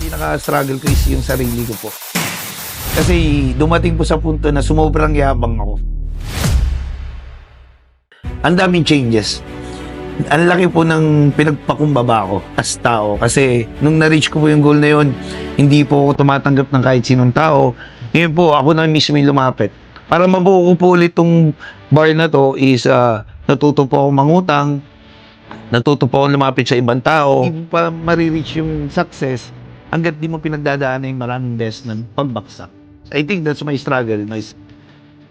pinaka-struggle ko is yung sarili ko po. Kasi dumating po sa punto na sumobrang yabang ako. Ang daming changes. Ang laki po ng pinagpakumbaba ko as tao. Kasi nung na-reach ko po yung goal na yun, hindi po ako tumatanggap ng kahit sinong tao. Ngayon po, ako na mismo yung lumapit. Para mabuo ko po ulit tong bar na to is natuto po ako mangutang, natuto po ako lumapit sa ibang tao. Hindi pa marireach yung success hanggat di mo pinagdadaanan yung maraming beses ng pagbaksak. I think that's my struggle.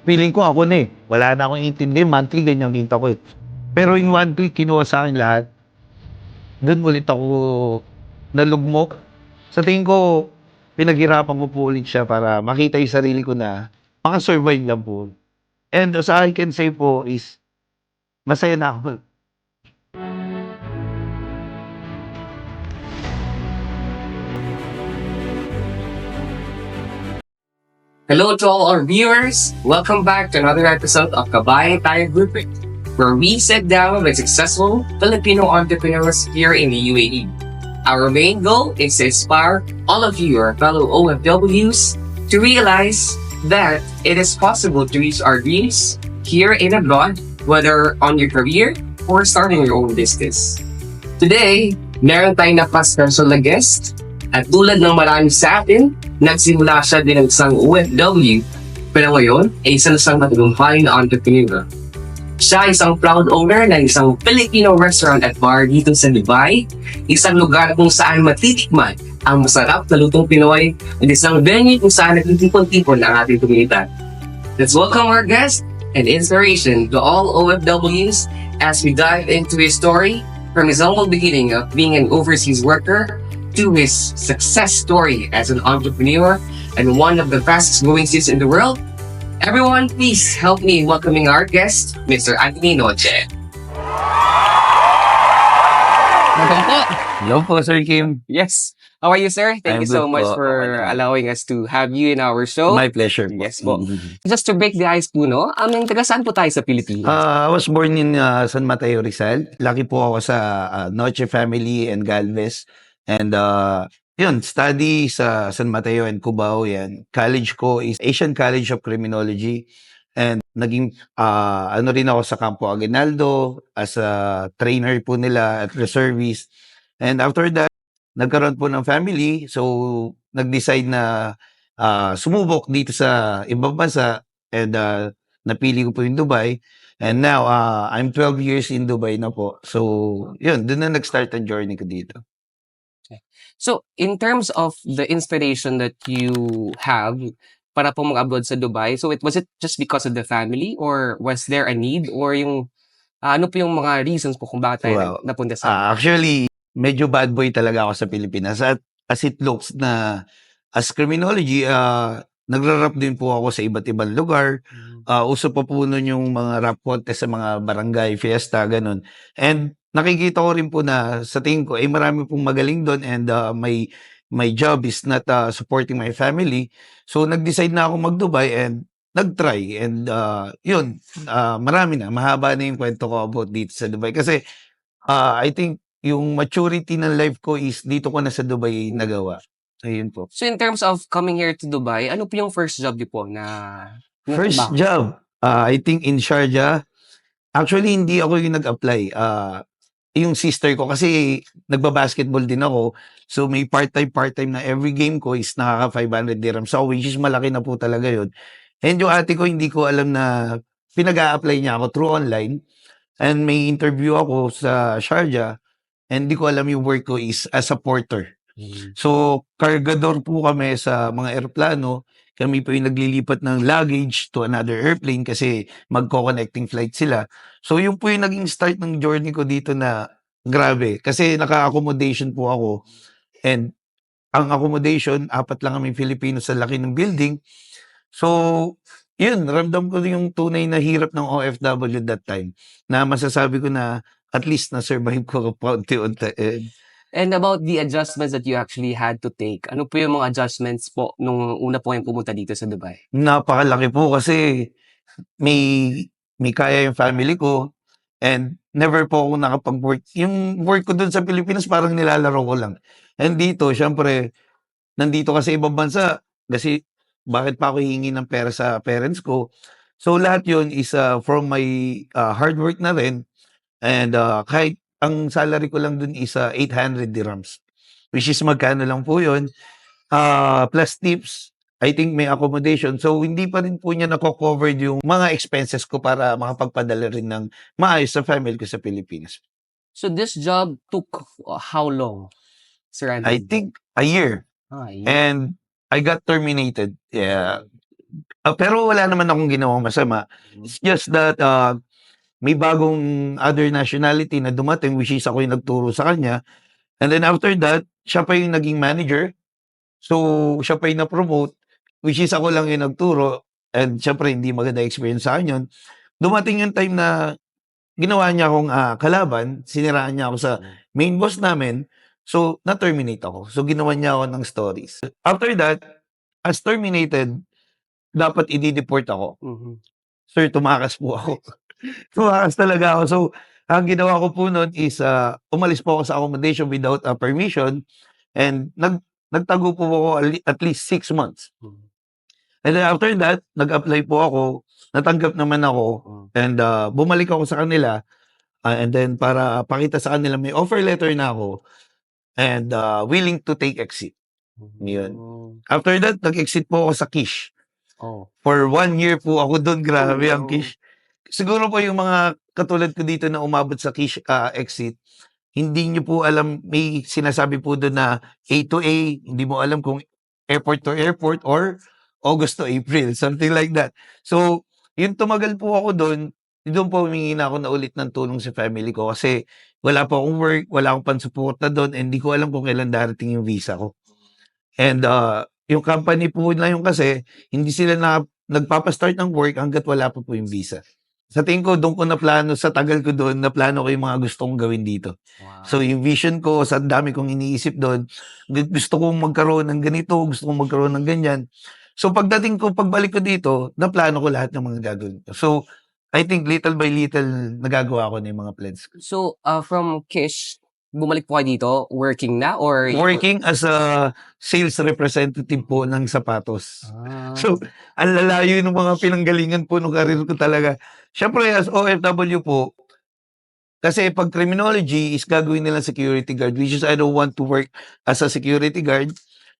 Feeling ko ako na eh. Wala na akong intindi. Monthly, ganyan kita ko eh. Pero in one week, kinuha sa akin lahat. Doon ulit ako nalugmok. Sa tingin ko, pinaghirapan ko po ulit siya para makita yung sarili ko na makasurvive lang po. And as I can say po is, masaya na ako. Hello to all our viewers. Welcome back to another episode of Kabayan Tayo Blueprint, where we sit down with successful Filipino entrepreneurs here in the UAE. Our main goal is to inspire all of you, our fellow OFWs, to realize that it is possible to reach our dreams here and abroad, whether on your career or starting your own business. Today, meron tayong na-special na guest. At tulad ng marami sa atin, nagsimula siya din ng isang OFW, pero ngayon ay isa na siyang matagumpay na entrepreneur. Siya ay isang proud owner ng isang Filipino restaurant at bar dito sa Dubai, isang lugar kung saan matitikman ang masarap na lutong Pinoy at isang venue kung saan nagtitipon-tipon ang ating komunidad. Let's welcome our guest and inspiration to all OFWs as we dive into his story from his humble beginning of being an overseas worker to his success story as an entrepreneur and one of the fastest growing cities in the world. Everyone, please help me in welcoming our guest, Mr. Anthony Noche. Welcome po. Hello po, Sir Kim. Yes. How are you, sir? Thank you so good much po. for allowing us to have you in our show. My pleasure po. Yes po. Just to break the ice po, no? Taga saan po tayo sa Pilipinas? I was born in San Mateo, Rizal. Laki po ako sa Noche family and Galvez. And yun, study sa San Mateo and Cubao. Yan. College ko is Asian College of Criminology. And naging ano rin ako sa Campo Aguinaldo as a trainer po nila at reservist. And after that, nagkaroon po ng family. So, nag-decide na sumubok dito sa ibang bansa. And napili ko po yung Dubai. And now, I'm 12 years in Dubai na po. So, yun, doon na nag-start ang journey ko dito. So, in terms of the inspiration that you have para po mag-abroad sa Dubai, so was it just because of the family or was there a need or yung ano po yung mga reasons po kung bakit tayo Well, napunta sa actually, medyo bad boy talaga ako sa Pilipinas. At as it looks na as criminology, nagra-rap din po ako sa iba't ibang lugar. Uso pa po nun yung mga rap contest sa mga barangay, fiesta, ganun. And nakikita ko rin po na sa tingin ko, ay marami pong magaling doon and my job is not supporting my family. So, nag-decide na ako mag-Dubai and nag-try. And yun, marami na. Mahaba na yung kwento ko about dito sa Dubai. Kasi I think yung maturity ng life ko is dito ko na sa Dubai nagawa. So, yun po. So, in terms of coming here to Dubai, ano po yung first job niyo po na First trabaho? job, I think in Sharjah. Actually, hindi ako yung nag-apply. Yung sister ko, kasi nagba-basketball din ako. So, may part-time na every game ko is nakaka 500 dirhams. So, which is malaki na po talaga yun. And yung ate ko, hindi ko alam na pinag-a-apply niya ako through online. And may interview ako sa Sharjah. And hindi ko alam yung work ko is as a porter. So, kargador po kami sa mga eroplano. Kami po yung naglilipat ng luggage to another airplane kasi magko-connecting flight sila. So, yun po yung naging start ng journey ko dito na grabe. Kasi naka-accommodation po ako. And ang accommodation, 4 lang kami Filipino sa laki ng building. So, yun, ramdam ko yung tunay na hirap ng OFW that time. Na masasabi ko na at least na-survive ko paunti-unti. And about the adjustments that you actually had to take, ano po yung mga adjustments po nung una po kayong pumunta dito sa Dubai? Napakalaki po kasi may kaya yung family ko and never po ako nakapag-work. Yung work ko dun sa Pilipinas parang nilalaro ko lang. And dito, syempre, nandito ka sa ibang bansa, kasi bakit pa ako hihingi ng pera sa parents ko? So lahat 'yun is, from my, hard work na rin, and, kahit ang salary ko lang dun is, 800 dirhams, which is magkano lang po 'yun, plus tips, I think may accommodation. So hindi pa rin po niya nako-covered yung mga expenses ko para makapagpadala rin ng maayos sa family ko sa Pilipinas. So this job took how long, Sir I Andrew? think a year, Yeah. and I got terminated. Yeah. Pero wala naman akong ginawang masama. It's just that, may bagong other nationality na dumating, which is ako yung nagturo sa kanya, and then after that, siya pa yung naging manager. So, siya pa yung na-promote, which is ako lang yung nagturo, and siyempre hindi maganda experience sa'kin yun. Dumating yung time na ginawa niya akong, kalaban, siniraan niya ako sa main boss namin, so na-terminate ako. So, ginawan niya ako ng stories. After that, as terminated, dapat idi-deport ako. Mhm. Sir, tumakas po ako. Tumakas talaga ako. So, ang ginawa ko po nun is, umalis po ako sa accommodation without, permission, and nagtago po ako at least 6 months. Mhm. And then after that, nag-apply po ako, natanggap naman ako, Mm. and, bumalik ako sa kanila, and then para pakita sa kanila may offer letter na ako, and, willing to take exit. Yun. Mm. After that, nag-exit po ako sa Kish. Oh. For 1 year po ako dun, grabe ang Oh. Kish. Siguro po yung mga katulad ko dito na umabot sa Kish, exit, hindi niyo po alam, may sinasabi po dun na A to A, hindi mo alam kung airport to airport or August to April, something like that. So, yung tumagal po ako dun po humingi na ako na ulit ng tulong sa family ko kasi wala po akong work, wala akong pansuporta dun, and di ko alam kung kailan darating yung visa ko. And, yung company po na yun kasi, hindi sila nagpapa-start ng work hangga't wala pa po yung visa. Sa tingin ko, doon ko naplano, sa tagal ko doon, naplano ko yung mga gusto kong gawin dito. Wow. So, yung vision ko, sa dami kong iniisip doon, gusto kong magkaroon ng ganito, gusto kong magkaroon ng ganyan. So, pagbalik ko dito, naplano ko lahat ng mga gagawin ko. So, I think little by little, nagagawa ko na yung mga plans ko. So, from Kish, bumalik po kayo dito, working na or Working as a sales representative po ng sapatos. Ah. So, ang lalayo ng mga pinanggalingan po nung career ko talaga. Siyempre, as OFW po, kasi pag criminology is gagawin nila security guard, which is I don't want to work as a security guard.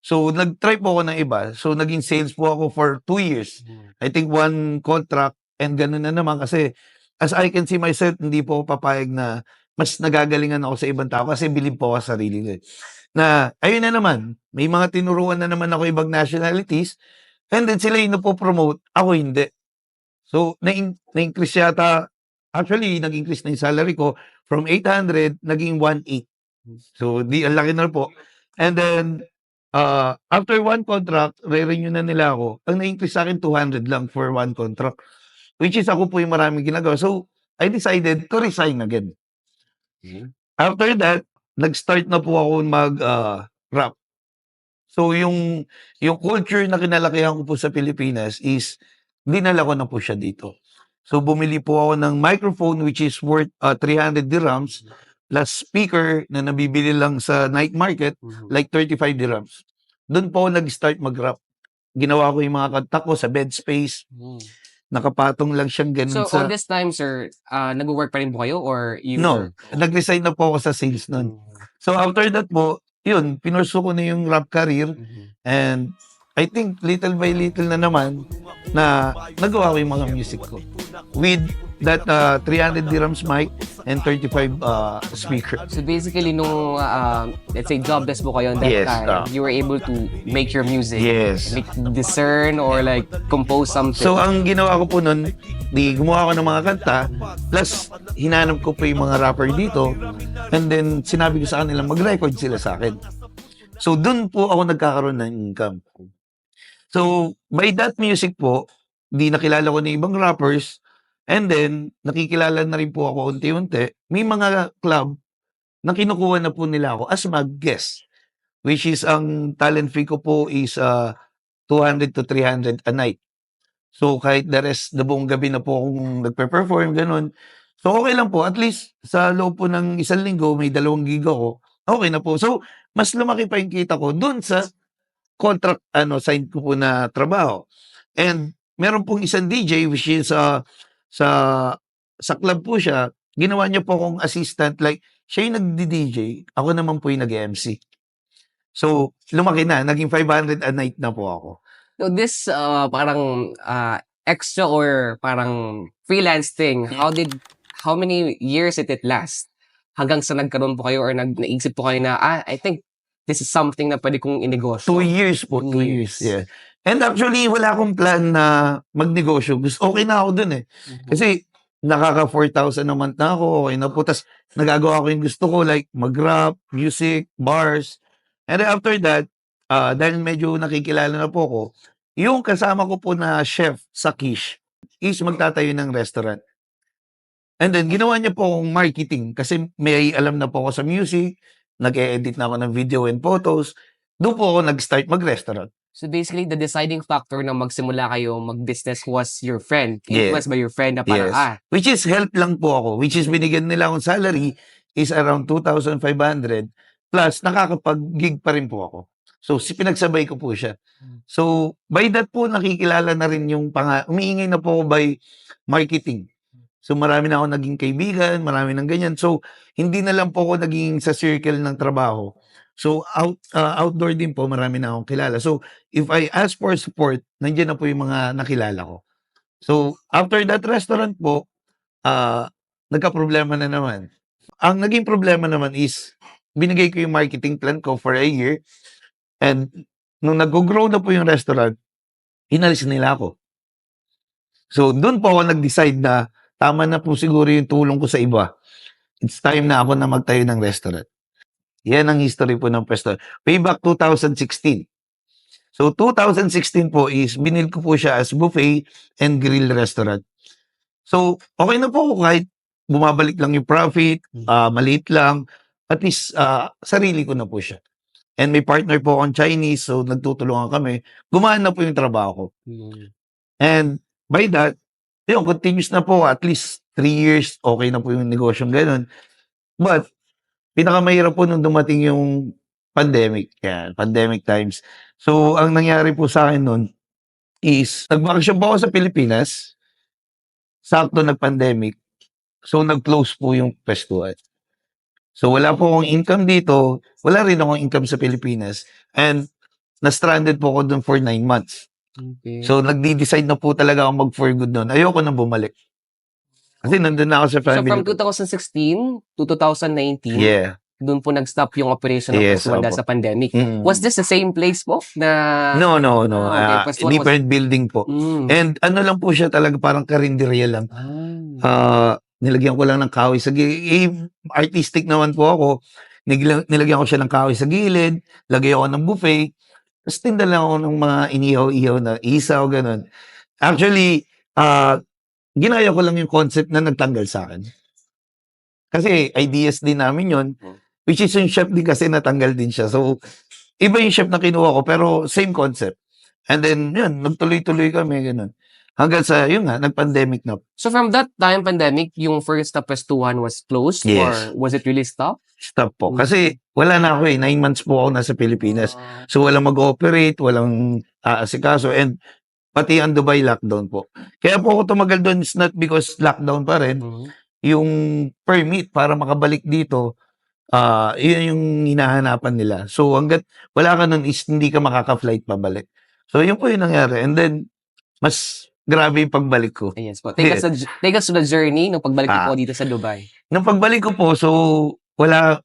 So, nag-try po ako ng iba. So, naging sales po ako for 2 years. I think 1 contract, and gano'n na naman kasi as I can see myself, hindi po ako papayag na mas nagagalingan ako sa ibang tao kasi bilib po ako sa sarili ko. Na, ayun na naman, may mga tinuruan na naman ako ibang nationalities, and then sila yung napopromote, ako hindi. So, na-increase yata, actually, nag-increase na yung salary ko from 800, naging 1,800. So, ang laki na po. And then, after 1 contract, re-renew na nila ako. Ang na-increase sa akin, 200 lang for 1 contract. Which is ako po yung maraming ginagawa. So, I decided to resign again. After that, nag-start na po ako rap. So, yung culture na kinalakihan ko po sa Pilipinas is dinala ko na po siya dito. So, bumili po ako ng microphone which is worth 300 dirhams plus speaker na nabibili lang sa night market like 35 dirhams. Doon po ako nag-start mag-rap. Ginawa ko yung mga kanta ko sa bed space. Nakapatong lang siyang ganun So, sa... all this time, sir, nag-work pa rin po kayo or you No, nag-resign na po ako sa sales nun. So, after that po, yun, pinursu ko na yung rap career, and I think little by little na naman na nagawa ko yung mga music ko with that 300 dirhams mic and 35 speaker. So basically, nung, let's say, jobless po kayo that Yes, time, you were able to make your music. Yes. Like, discern or like, compose something. So, ang ginawa ko po nun, gumawa ko ng mga kanta, plus hinanap ko po yung mga rapper dito, and then sinabi ko sa kanila, mag-record sila sa akin. So, dun po ako nagkakaroon ng income. So, by that music po, nakilala ko na ibang rappers, and then, nakikilala na rin po ako unti-unti. May mga club na kinukuha na po nila ako as mag-guest, which is ang talent fee ko po is 200 to 300 a night. So, kahit the rest, buong gabi na po akong nagpe-perform, ganun. So, okay lang po. At least, sa loob po ng 1 linggo, may 2 gig ako. Okay na po. So, mas lumaki pa yung kita ko dun sa contract sign ko po na trabaho. And meron pong isang DJ which is sa sa club po siya, ginawa niya po akong assistant like siya yung nagdi-DJ, ako naman po yung nag-MC. So, lumaki na, naging 500 a night na po ako. So this parang extra or parang freelance thing, how many years did it last? Hanggang sa nagkaroon po kayo or naisip po kayo na, I think this is something na pwede kong 2 inegosyo. years po, 2 2 years, years. yeah. And actually, wala akong plan na magnegosyo. Okay na ako dun eh. Kasi nakaka 4,000 a month na ako, okay na po. Tapos nagagawa ko yung gusto ko like mag-rap, music, bars. And then after that, dahil medyo nakikilala na po ako, yung kasama ko po na chef sa Kish is magtatayo ng restaurant. And then ginawa niya po akong marketing kasi may alam na po ako sa music, nag-e-edit na ako ng video and photos. Doon po ako nag-start mag-restaurant. So basically, the deciding factor na magsimula kayo mag-business was your friend. Yeah. Influenced by your friend na parang, Yes. Which is help lang po ako. Which is binigyan nila akong salary is around 2,500 plus nakakapag-gig pa rin po ako. So, pinagsabay ko po siya. So, by that po nakikilala na rin yung umiingay na po ako by marketing. So, marami na ako naging kaibigan, marami ng ganyan. So, hindi na lang po ako naging sa circle ng trabaho. So, outdoor din po, marami na akong kilala. So, if I ask for support, nandiyan na po yung mga nakilala ko. So, after that restaurant po, nagka-problema na naman. Ang naging problema naman is, binigay ko yung marketing plan ko for a year. And, nung nag-grow na po yung restaurant, inalis nila ako. So, doon po ako nag-decide na, tama na po siguro yung tulong ko sa iba. It's time na ako na magtayo ng restaurant. Yan ang history po ng pwesto. Way back 2016. So, 2016 po is binil ko po siya as buffet and grill restaurant. So, okay na po kahit bumabalik lang yung profit, maliit lang, at least sarili ko na po siya. And may partner po akong Chinese, so nagtutulungan kami. Gumaan na po yung trabaho ko. And by that, yun, continuous na po, at least 3 years, okay na po yung negosyong ganun. But, pinakamahirap po nung dumating yung pandemic. Yan, pandemic times. So, ang nangyari po sa akin nun is, nagbakasyon po ako sa Pilipinas. Sakto nag-pandemic. So, nag-close po yung pwestuhan. So, wala po akong income dito. Wala rin akong income sa Pilipinas. And, na-stranded po ako dun for 9 months. Okay. So, nagdi-decide na po talaga ako mag-for good nun. Ayoko na bumalik. Kasi nandun na ako sa So family. from 2016 to 2019, Yeah. doon po nag-stop yung operation ng Yes, Pwestuhan dahil opo. sa pandemic. Mm. Was this the same place po? Na, No. Okay, Pwestuhan was- Different building po. Mm. And ano lang po siya talaga, parang karinderya lang. Nilagyan ko lang ng kahoy sa gilid. Artistic naman po ako. Nilagyan ko siya ng kahoy sa gilid. Lagay ako ng buffet. Tapos tinda lang ako ng mga inihaw-ihaw na isaw, ganun. Actually, ginaya ko lang yung concept na nagtanggal sa akin. Kasi ideas din namin yon, which is yung chef din kasi natanggal din siya. So, iba yung chef na kinuha ko, pero same concept. And then, yun, nagtuloy-tuloy kami, ganun. Hanggang sa, yun nga, nag-pandemic na. So from that time pandemic, yung first na Pwestuhan was closed Yes. or was it really stopped? Stop po. Kasi, wala na ako 9 months po ako nasa Pilipinas. So, walang mag-ooperate, walang aasikaso, and pati ang Dubai lockdown po. Kaya po ako tumagal doon, it's not because lockdown pa rin. Yung permit para makabalik dito, yun yung hinahanapan nila. So, hanggat wala ka nun is hindi ka makaka-flight pabalik. So, yun po yung nangyari. And then, mas grabe yung pagbalik ko. Yes po. Take us to the journey nung pagbalik ko po dito sa Dubai. Nung pagbalik ko po, so, wala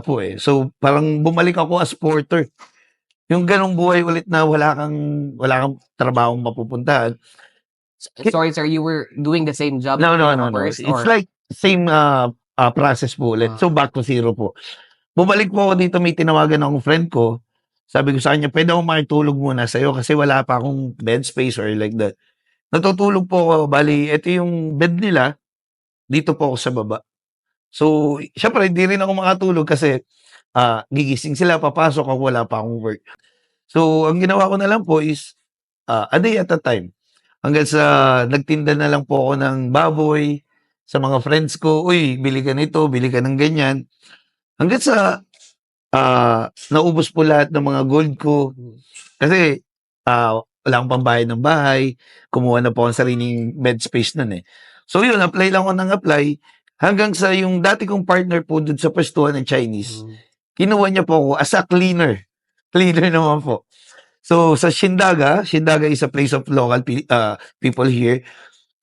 po eh. So, parang bumalik ako as porter. Yung ganong buhay ulit na wala kang trabahong mapupuntahan. Sorry sir, you were doing the same job? No. First, It's like same process po ulit. So, back to zero po. Bumalik po ako dito, may tinawagan akong friend ko. Sabi ko sa kanya, pwede ako makitulog muna sa'yo kasi wala pa akong bed space or like that. Natutulog po ako. Bali, ito yung bed nila. Dito po ako sa baba. So, syempre, hindi rin ako makatulog kasi gigising sila, papasok ako, wala pa akong work. So, ang ginawa ko na lang po is a day at a time. Hanggang sa nagtinda na lang po ako ng baboy sa mga friends ko. Uy, bili ka nito, bili ka ng ganyan. Hanggang sa naubos po lahat ng mga gold ko. Mm. Kasi, wala akong pambayad ng bahay, kumuha na po ako ng sariling bed space nun, eh. So yun, apply lang ako ng apply, hanggang sa yung dati kong partner po dun sa puwestuhan ng Chinese, Mm. kinuha niya po ako as a cleaner. Cleaner naman po. So sa Shindaga is a place of local people here.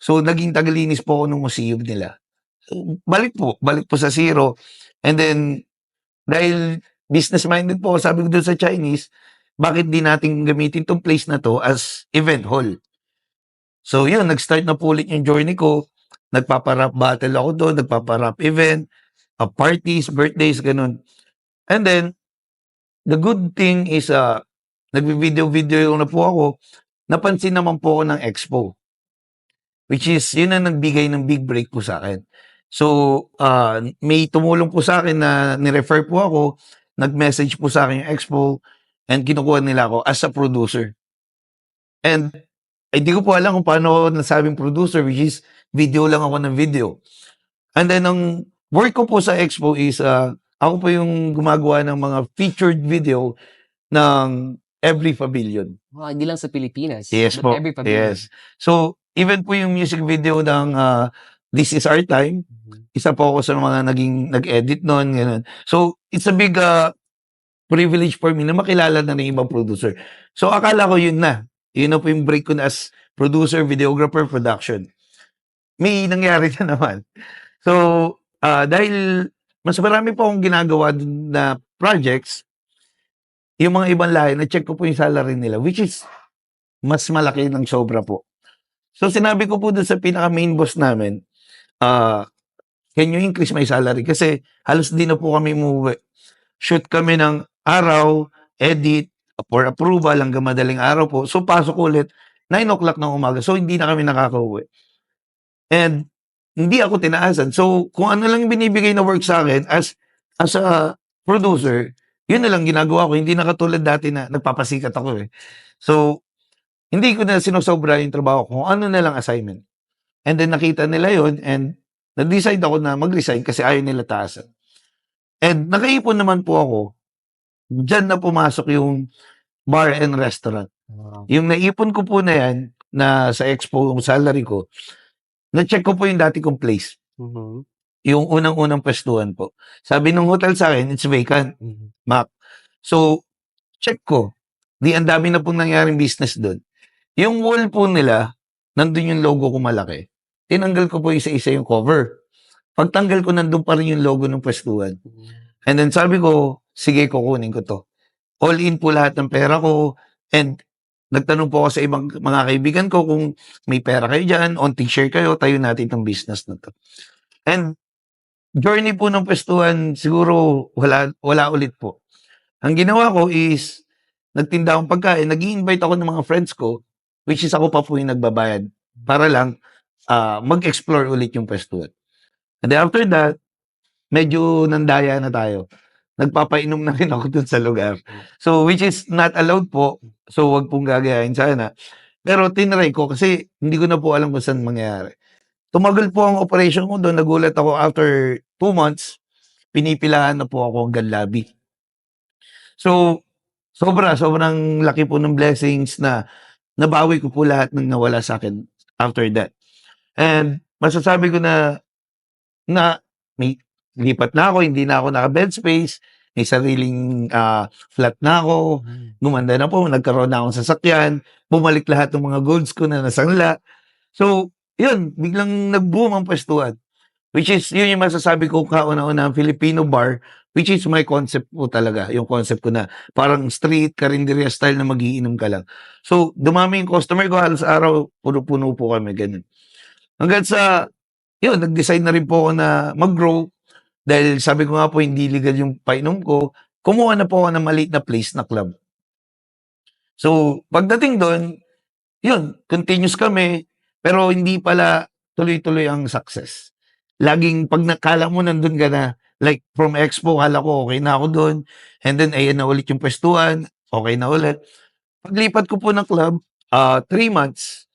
So naging tagalinis po ako ng museum nila. So, balik po sa zero. And then, dahil business-minded po ako, sabi ko dun sa Chinese, bakit di natin gamitin 'tong place na 'to as event hall? So yun, nag-start na po ulit yung journey ko. Nagpapa-rap battle ako dun, nagpapa-rap event, parties, birthdays, gano'n. And then, the good thing is, nagvi-video-video na po ako, napansin naman po ako ng Expo, which is yun ang nagbigay ng big break po sa'kin. So, may tumulong po sa'kin na ni-refer po ako, nag-message po sa'kin yung Expo, and kinukuha nila ako as a producer. And hindi ko po alam kung paano ako nasabing producer, which is video lang ako ng video. And then ang work ko po sa Expo is, ako po yung gumagawa ng mga featured video ng every pavilion. Hindi lang sa Pilipinas, Yes but po, every pavilion. yes. So, even po yung music video ng, This Is Our Time, Mhm. isa po ako sa mga nag-edit nun, gano'n. So, it's a big, privilege for me na makilala na ng ibang producer. So, akala ko yun na. Yun na po yung break ko na as producer, videographer, production. May nangyari na naman. So, dahil mas marami po akong ginagawa dun na projects, yung mga ibang lahi, na-check ko po yung salary nila, which is mas malaki ng sobra po. So, sinabi ko po dun sa pinaka-main boss namin, can you increase my salary? Kasi halos di na po kami umuwi. Shoot kami ng araw, edit, for approval hanggang madaling araw po. So, pasok ulit, 9 o'clock ng umaga. So, hindi na kami nakakauwi. And hindi ako tinaasan. So, kung ano lang yung binibigay na work sa akin as a producer, yun na lang ginagawa ko. Hindi na katulad dati na nagpapasikat ako, eh. So, hindi ko na sinosobra yung trabaho ko, kung ano na lang assignment. And then nakita nila yun, and nag-decide ako na mag-resign kasi ayaw nila taasan. And nakaipon naman po ako, diyan na pumasok yung bar and restaurant. Wow. Yung naipon ko po na yan, na sa Expo yung salary ko, na-check ko po yung dati kong place. Mhm. Yung unang-unang pwestuhan po. Sabi nung hotel sa akin, it's vacant, Mhm. Mac. So, check ko. Ang dami na pong nangyaring business doon. Yung wall po nila, nandun yung logo ko malaki. Tinanggal ko po isa-isa yung cover. Pagtanggal ko, nandun pa rin yung logo ng pwestuhan. And then sabi ko, sige, kukunin ko to. All in po lahat ng pera ko. And nagtanong po ako sa ibang mga kaibigan ko kung may pera kayo dyan, onting share kayo, tayo natin itong business na to. And journey po ng pwestuhan, siguro wala ulit po. Ang ginawa ko is, nagtinda akong pagkain, nag-i-invite ako ng mga friends ko, which is ako pa po yung nagbabayad, para lang mag-explore ulit yung pwestuhan. And then after that, medyo nandaya na tayo. Nagpapainom na rin ako dun sa lugar. So, which is not allowed po. So, wag pong gagayahin sana. Pero tinry ko kasi hindi ko na po alam kung saan mangyayari. Tumagal po ang operation ko doon. Nagulat ako after 2 months, pinipilahan na po ako hanggang lobby. So, sobrang laki po ng blessings na nabawi ko po lahat ng nawala sa akin after that. And masasabi ko na may lipat na ako, hindi na ako naka-bed space, may sariling, flat na ako, gumanda na po, nagkaroon na akong sasakyan, bumalik lahat ng mga goals ko na nasanla. So, yun, biglang nag-boom ang pwestuhan. Which is, yun yung masasabi ko kauna-una, Filipino bar, which is my concept po talaga. Yung concept ko na parang street, karinderya style na magiinom ka lang. So, dumami yung customer ko, halos araw, puno-puno po kami, ganun. Hanggang sa, yun, nag-decide na rin po ako na mag-grow. Dahil sabi ko nga po, hindi legal yung painom ko. Kumuha na po ako ng maliit na place na club. So, pagdating doon, yun, continuous kami, pero hindi pala tuloy-tuloy ang success. Laging pag nakala mo nandun ka na, like from Expo, kala ko okay na ako doon, and then ayan na ulit yung pwestuhan, okay na ulit. Paglipat ko po ng club, 3 months,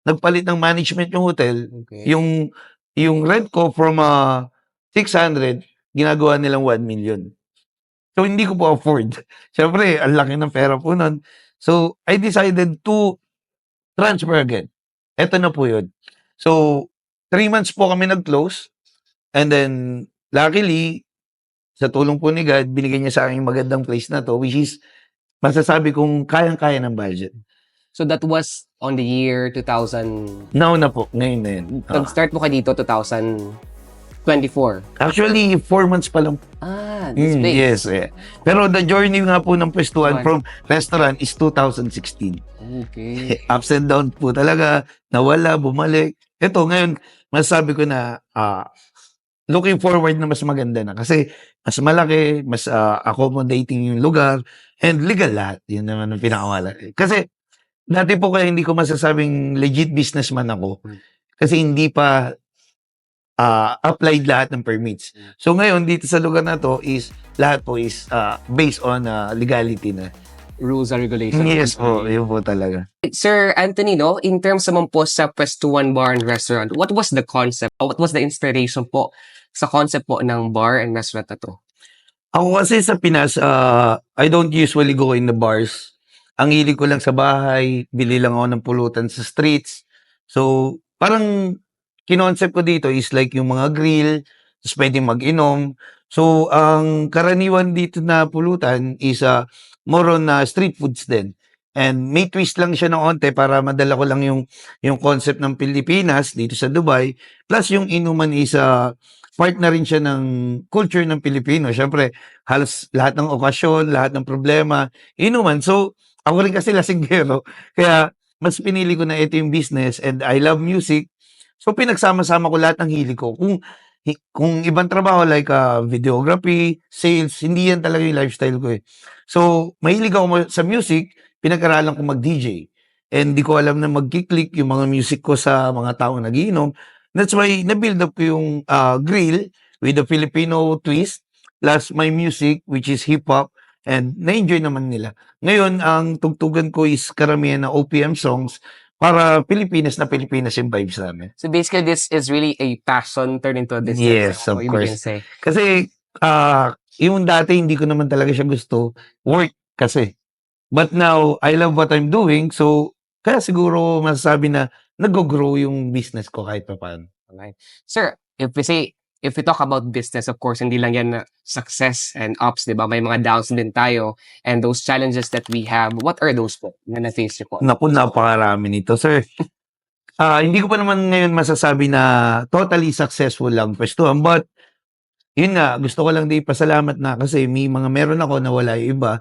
nagpalit ng management yung hotel, Okay. yung rent ko from 600, ginagawa nilang 1 million. So, hindi ko po afford. Siyempre, ang laki ng pera po nun. So, I decided to transfer again. Eto na po yun. So, 3 months po kami nag-close. And then, luckily, sa tulong po ni God, binigay niya sa akin yung magandang place na to, which is, masasabi kong kayang-kaya ng budget. So that was on the year 2000. Now na po, ngayon na yun. Nag-start mo ka dito 2024. Actually, 4 months pa lang. This place. Yes, eh. Pero the journey nga po ng pwestuhan Fun. from restaurant is 2016. Okay. Ups and down po talaga, nawala, bumalik. Ito, ngayon, masasabi ko na looking forward na mas maganda na. Kasi mas malaki, mas accommodating yung lugar, and legal lahat. Yun naman ang pinakamalaki. Kasi dati po kaya hindi ko masasabing legit businessman ako. Kasi hindi pa applied lahat ng permits. So ngayon, dito sa lugar na to is, lahat po is based on legality na. Rules and regulations. Yes po, yun po talaga. Sir Anthony, no, in terms naman po sa Pwestuhan Bar and Restaurant, what was the concept? What was the inspiration po sa concept po ng bar and restaurant na to? Ako kasi sa Pinas, I don't usually go in the bars. Ang hilig ko lang sa bahay, bili lang ako ng pulutan sa streets. So, parang kinoncept ko dito is like yung mga grill, tapos pwedeng mag-inom. So, ang karaniwan dito na pulutan is more on street foods din. And may twist lang siya ng onte para madala ko lang yung concept ng Pilipinas dito sa Dubai. Plus yung inuman is part na rin siya ng culture ng Pilipino. Siyempre, halos lahat ng okasyon, lahat ng problema, inuman. So, ako rin kasi lasinggero. Kaya, mas pinili ko na ito yung business and I love music. So, pinagsama-sama ko lahat ng hilig ko. Kung ibang trabaho like videography, sales, hindi yan talaga yung lifestyle ko eh. So, mahilig ako sa music, pinag-aralan ko mag-DJ. And di ko alam na mag-click yung mga music ko sa mga taong nagiinom. That's why na-build up ko yung grill with the Filipino twist plus my music which is hip-hop and na-enjoy naman nila. Ngayon, ang tugtugan ko is karamihan na OPM songs para Pilipinas na Pilipinas yung vibes namin. So basically, this is really a passion turned into a business. Yes, of you course. can say. Kasi yung dati hindi ko naman talaga siya gusto. Work kasi. But now, I love what I'm doing. So, kaya siguro masasabi na nag-grow yung business ko kahit pa paano. Alright. Sir, if we talk about business, of course, hindi lang yan success and ups, di ba? May mga downs din tayo. And those challenges that we have, what are those po na na-face niyo po? Naku, napakarami nito, sir. Hindi ko pa naman ngayon masasabi na totally successful lang pwestuhan. But, yun nga, gusto ko lang din ipasalamat na kasi may mga meron ako na wala yung iba.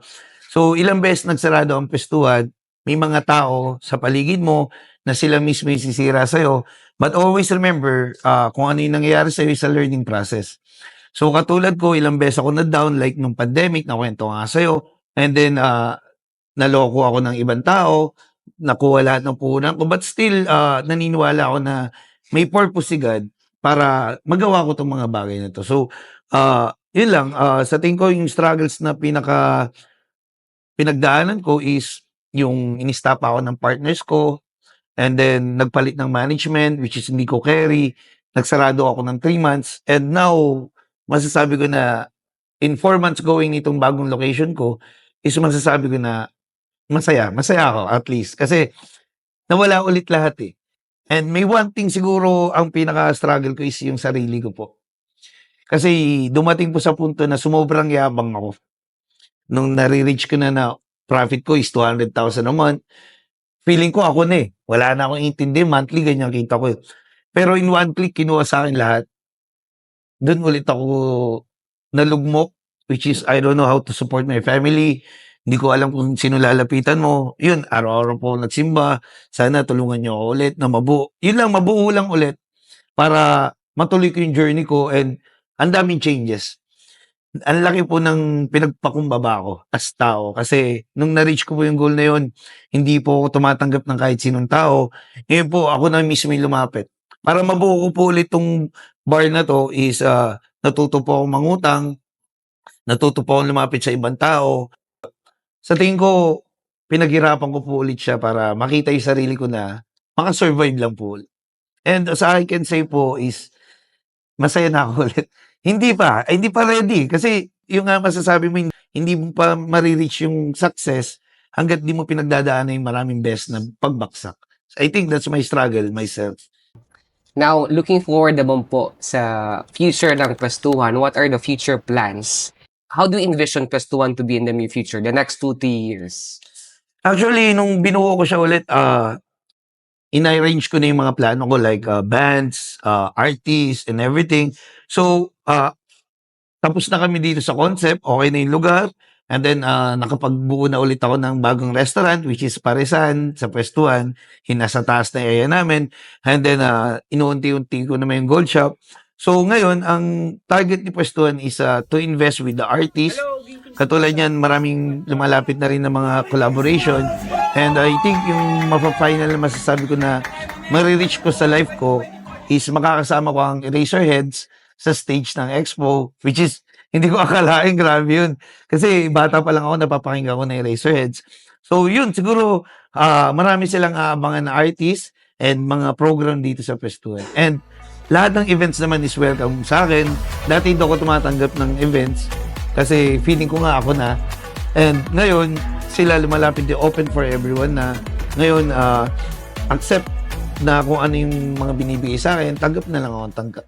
So, ilang beses nagsarado ang pwestuhan, may mga tao sa paligid mo na sila mismo yung sisira sa'yo. But always remember, kung ano yung nangyayari sa'yo is a learning process. So, katulad ko, ilang beses ako na-down, like nung pandemic, nakwento nga sa'yo. And then, naloko ako ng ibang tao, nakuha lahat ng puhunan ko. But still, naniniwala ako na may purpose si God para magawa ko itong mga bagay na to. So, yun lang. Sa tingin ko, yung struggles na pinagdaanan ko is yung in-stop ako ng partners ko. And then, nagpalit ng management, which is hindi ko carry. Nagsarado ako ng 3 months. And now, masasabi ko na in 4 months going itong bagong location ko, is masasabi ko na masaya ako at least. Kasi, nawala ulit lahat eh. And may one thing siguro, ang pinaka-struggle ko is yung sarili ko po. Kasi, dumating po sa punto na sumobrang yabang ako. Nung nare-reach ko na profit ko is 200,000 a month, feeling ko ako na eh. Wala na akong intindi, monthly, ganyan kita ko. Pero in one click, kinuha sa akin lahat. Doon ulit ako nalugmok, which is, I don't know how to support my family. Hindi ko alam kung sino lalapitan mo. Yun, araw-araw po nagsimba. Sana tulungan niyo ako ulit na mabuo. Yun lang, mabuo lang ulit para matuloy ko yung journey ko and ang daming changes. Ang laki po ng pinagpakumbaba ko as tao. Kasi nung na-reach ko po yung goal na yun, hindi po ako tumatanggap ng kahit sinong tao. Ngayon po, ako na mismo yung lumapit. Para mabuo ko po ulit tong bar na to is natuto po ako mangutang, natuto po ako lumapit sa ibang tao. Sa tingin ko, pinaghirapan ko po ulit siya para makita yung sarili ko na makasurvive lang po ulit. And as I can say po is, masaya na ako ulit. Hindi pa ready. Kasi yung nga masasabi mo, hindi mo pa mare-reach yung success hangga't di mo pinagdadaanan yung maraming best na pagbaksak. I think that's my struggle myself. Now, looking forward naman po sa future ng Kwestuhan, what are the future plans? How do you envision Kwestuhan to be in the near future, the next 2-3 years? Actually, nung binuo ko siya ulit, in-arrange ko na yung mga plano ko like bands, artists, and everything. So, tapos na kami dito sa concept, okay na yung lugar, and then nakapagbuo na ulit ako ng bagong restaurant, which is Parisan, sa Pwestuhan, nasa taas na area namin, and then inuunti-unti ko naman yung gold shop. So ngayon, ang target ni Pwestuhan is to invest with the artists. Katulad niyan, maraming lumalapit na rin ng mga collaboration. And I think yung mapa-final na masasabi ko na marireach ko sa life ko is makakasama ko ang Eraserheads sa stage ng Expo, which is hindi ko akalain, grabe yun. Kasi bata pa lang ako, napapakinggan ko na Eraserheads. So yun, siguro marami silang aabangan na artists and mga program dito sa Pwestuhan. And lahat ng events naman is welcome sa akin. Dati hindi ako tumatanggap ng events kasi feeling ko nga ako na. And ngayon, sila lumalapit din, open for everyone na ngayon accept na kung ano yung mga binibigay sa akin, tanggap na lang ako tanggap.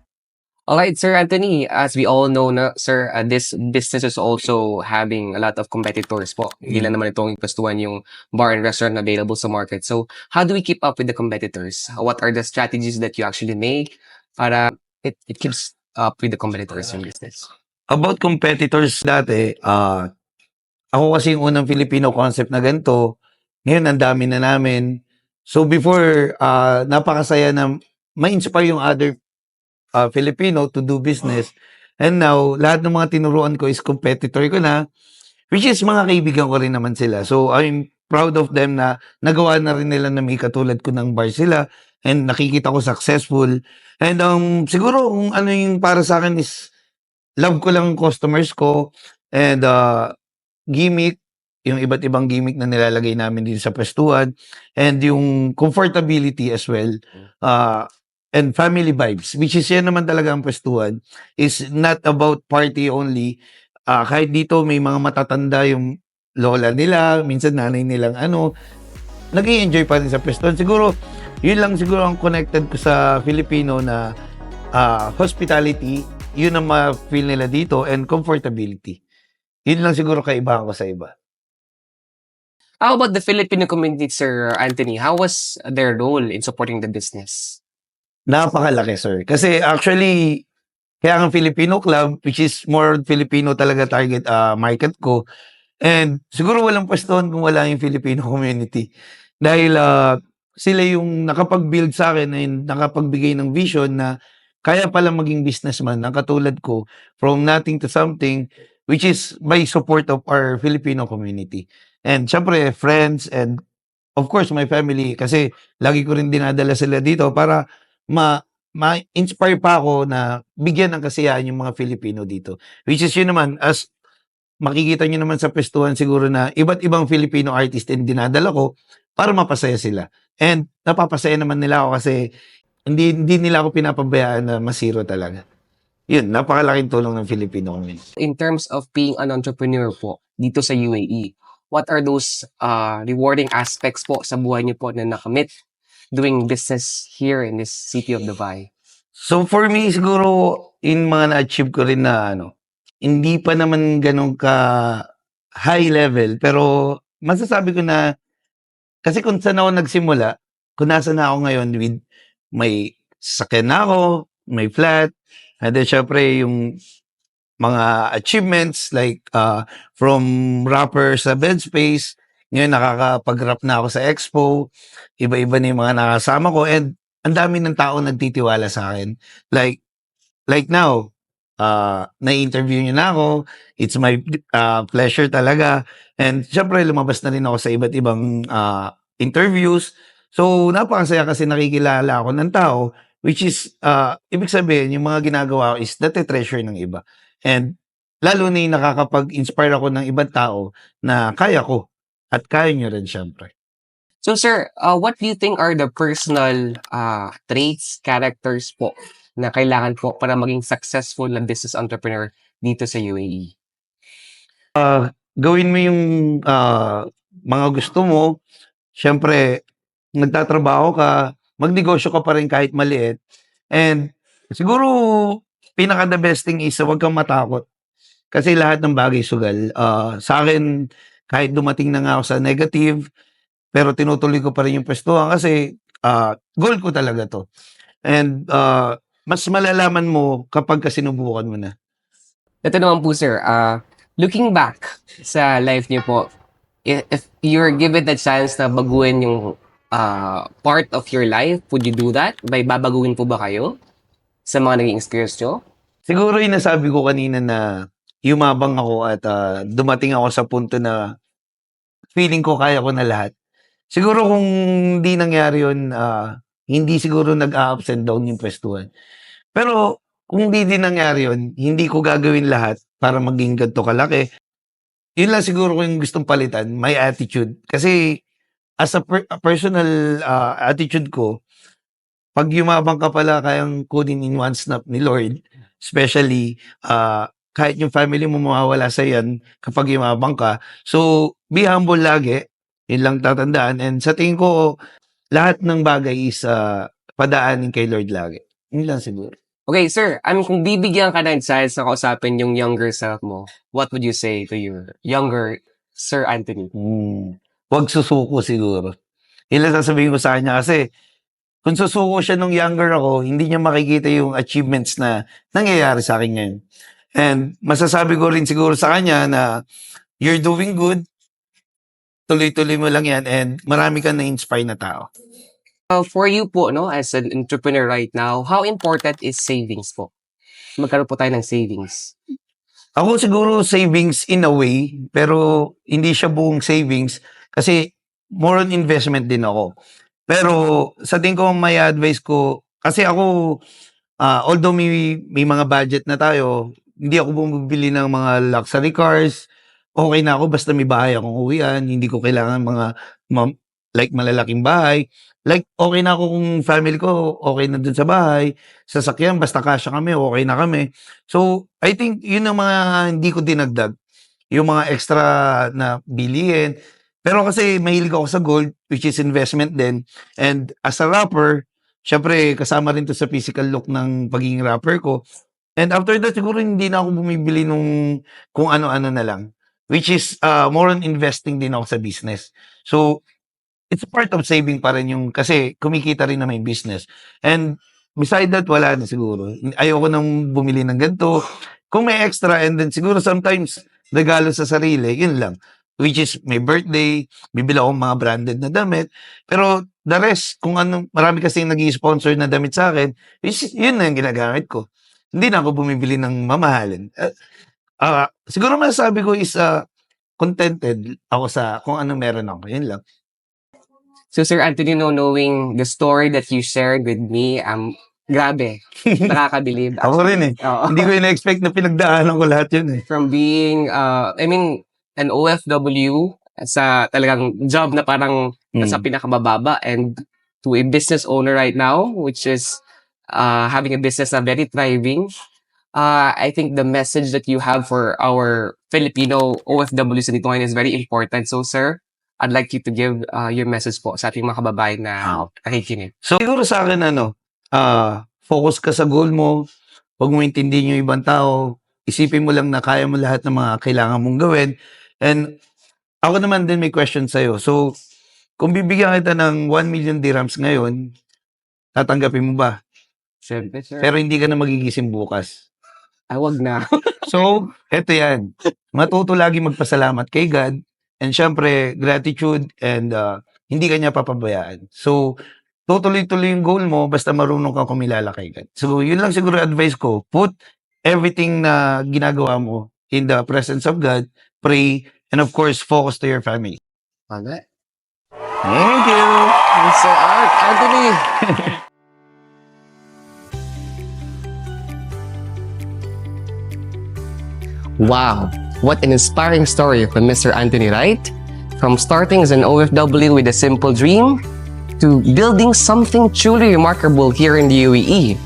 Alright, Sir Anthony, as we all know na, sir, this business is also having a lot of competitors po. Hindi lang naman itong Kwestuhan yung bar and restaurant available sa market. So, how do we keep up with the competitors? What are the strategies that you actually make para it keeps up with the competitors in business? About competitors dati, ako kasi yung unang Filipino concept na ganito. Ngayon, ang dami na namin. So before, napakasaya na ma-inspire yung other Filipino to do business. And now, lahat ng mga tinuruan ko is competitor ko na, which is mga kaibigan ko rin naman sila. So I'm proud of them na nagawa na rin nila na may katulad ko ng bar sila and nakikita ko successful. And siguro kung ano yung para sa akin is love ko lang ang customers ko and gimmick, yung iba't ibang gimmick na nilalagay namin din sa Pwestuhan and yung comfortability as well. And family vibes, which is yan naman talaga ang Pwestuhan, is not about party only. Kahit dito may mga matatanda yung lola nila, minsan nanay nilang nag-i-enjoy pa rin sa Pwestuhan. Siguro, yun lang siguro ang connected ko sa Filipino na hospitality, yun ang ma-feel nila dito, and comfortability. Yun lang siguro kaibahan ko sa iba. How about the Filipino community, Sir Anthony? How was their role in supporting the business? Napakalaki, sir. Kasi actually, kaya ang Filipino club, which is more Filipino talaga target market ko, and siguro walang Pwestuhan kung wala yung Filipino community. Dahil sila yung nakapag-build sa akin and nakapagbigay ng vision na kaya pala maging businessman na katulad ko from nothing to something, which is by support of our Filipino community. And syempre, friends and of course, my family. Kasi lagi ko rin dinadala sila dito para ma-inspire pa ako na bigyan ng kasiyahan yung mga Filipino dito. Which is yun naman, as makikita nyo naman sa Pwestuhan siguro na iba't ibang Filipino artist din dinadala ko para mapasaya sila. And napapasaya naman nila ako kasi hindi nila ako pinapabayaan na masiro talaga. Yun, napakalaking tulong ng Filipino community. In terms of being an entrepreneur po dito sa UAE, what are those rewarding aspects po sa buhay niyo po na nakamit doing business here in this city of Dubai? So for me, siguro, in mga na-achieve ko rin na hindi pa naman ganun ka high level, pero masasabi ko na, kasi kung saan ako nagsimula, kung nasa na ako ngayon with may sakyan na ako, may flat, and then syempre yung mga achievements like from rapper sa bed space, ngayon nakakapag-rap na ako sa expo, iba-iba na yung mga nakasama ko, and ang dami ng tao nagtitiwala sa akin. Like now, na-interview niyo na ako, it's my pleasure talaga, and syempre lumabas na rin ako sa iba't ibang interviews. So napakasaya kasi nakikilala ako ng tao, which is ibig sabihin yung mga ginagawa ko is nate-treasure ng iba. And lalo na yung nakakapag-inspire ako ng ibang tao na kaya ko at kaya nyo rin syempre. So, sir, what do you think are the personal traits, characters po na kailangan po para maging successful na business entrepreneur dito sa UAE? Gawin mo yung mga gusto mo. Siyempre, nagtatrabaho ka, magnegosyo ka pa rin kahit maliit. And siguro, pinaka the best thing is huwag kang matakot. Kasi lahat ng bagay sugal. Sa akin, kahit dumating na nga ako sa negative, pero tinutuloy ko pa rin yung pwestuhan kasi goal ko talaga to. And mas malalaman mo kapag sinubukan mo na. Ito naman po, sir. Looking back sa life niyo po, if you're given the chance na baguhin yung part of your life, would you do that? May babaguhin po ba kayo sa mga naging experience nyo? Siguro yung nasabi ko kanina na yumabang ako at dumating ako sa punto na feeling ko kaya ko na lahat. Siguro kung hindi nangyari yun, hindi siguro nag-ups and down yung pwestuhan. Pero kung hindi din nangyari yun, hindi ko gagawin lahat para maging ganito kalaki. Yun lang siguro kung gustong palitan, my attitude. Kasi as a personal attitude ko, pag yumabang ka pala, kayang kunin in one snap ni Lord. Especially, kahit yung family mo mawawala sa yan kapag yumabang ka. So, be humble lagi. Yun lang tatandaan. And sa tingin ko, lahat ng bagay is padaanin kay Lord lagi. Yun lang siguro. Okay, sir. Kung bibigyan ka ng chance na kausapin yung younger self mo, what would you say to your younger Sir Anthony? Huwag susuko siguro. Yun lang sasabihin ko sa kanya kasi kung susuko siya nung younger ako, hindi niya makikita yung achievements na nangyayari sa akin ngayon. And masasabi ko rin siguro sa kanya na you're doing good, tuloy-tuloy mo lang yan, and marami kang na-inspire na tao. For you po, no, as an entrepreneur right now, how important is savings po? Magkaroon po tayo ng savings. Ako siguro savings in a way, pero hindi siya buong savings kasi more on investment din ako. Pero sa tingin ko may advice ko, kasi ako, although may mga budget na tayo, hindi ako bumibili ng mga luxury cars. Okay na ako basta may bahay akong uwian. Hindi ko kailangan mga like malalaking bahay. Like okay na ako kung family ko okay na dun sa bahay. Sasakyan basta kasya kami, okay na kami. So I think yun ang mga hindi ko dinagdag. Yung mga extra na bilihin. Pero kasi mahilig ako sa gold, which is investment din. And as a rapper, syempre kasama rin to sa physical look ng pagiging rapper ko. And after that, siguro hindi na ako bumibili nung kung ano-ano na lang. Which is more on investing din ako sa business. So, it's part of saving pa rin yung, kasi kumikita rin na may business. And beside that, wala na siguro. Ayoko nang bumili ng ganito. Kung may extra, and then siguro sometimes, regalo sa sarili, yun lang. Which is, may birthday, bibili akong mga branded na damit. Pero the rest, kung ano, marami kasing nag-i-sponsor na damit sa akin, yun na yung ginagamit ko. Hindi na ako bumibili ng mamahalin. Siguro masasabi ko is contented ako sa kung ano meron ako. Yun lang. So, Sir Anthony, knowing the story that you shared with me, grabe, nakakabilib. Ako rin eh. Oo. Hindi ko in-expect na pinagdaanan ko lahat yun eh. From being, an OFW sa talagang job na parang nasa pinakamababa and to a business owner right now, which is having a business na very thriving. I think the message that you have for our Filipino OFWs dito ngayon is very important. So, sir, I'd like you to give your message po sa ating mga kababayan na nakikinig. So, siguro sa akin, focus ka sa goal mo. Huwag mo intindihin yung ibang tao. Isipin mo lang na kaya mo lahat ng mga kailangan mong gawin. And ako naman din may question sa'yo. So, kung bibigyan kita ng 1 million dirhams ngayon, tatanggapin mo ba? Siyempre, sir. Pero hindi ka na magigising bukas. Ay, wag na. So, eto yan. Matuto lagi magpasalamat kay God. And syempre, gratitude and hindi ka niya papabayaan. So, tutuloy-tuloy yung goal mo basta marunong kang kumilala kay God. So, yun lang siguro advice ko. Put everything na ginagawa mo in the presence of God, pray, and of course, focus to your family. Okay. Thank you! Sir Anthony! Wow, what an inspiring story from Mr. Anthony, right? From starting as an OFW with a simple dream to building something truly remarkable here in the UAE.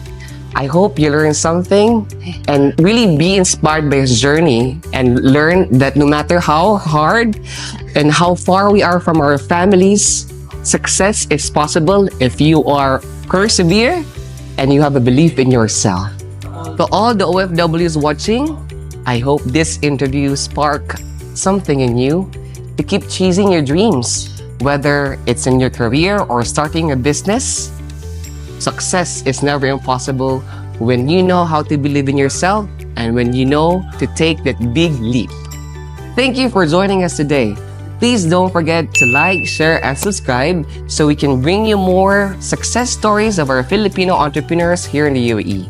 I hope you learn something and really be inspired by his journey and learn that no matter how hard and how far we are from our families, success is possible if you are persevere and you have a belief in yourself. To all the OFWs watching, I hope this interview spark something in you to keep chasing your dreams, whether it's in your career or starting a business. Success is never impossible when you know how to believe in yourself and when you know to take that big leap. Thank you for joining us today. Please don't forget to like, share, and subscribe so we can bring you more success stories of our Filipino entrepreneurs here in the UAE.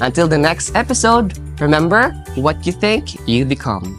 Until the next episode, remember, what you think, you become.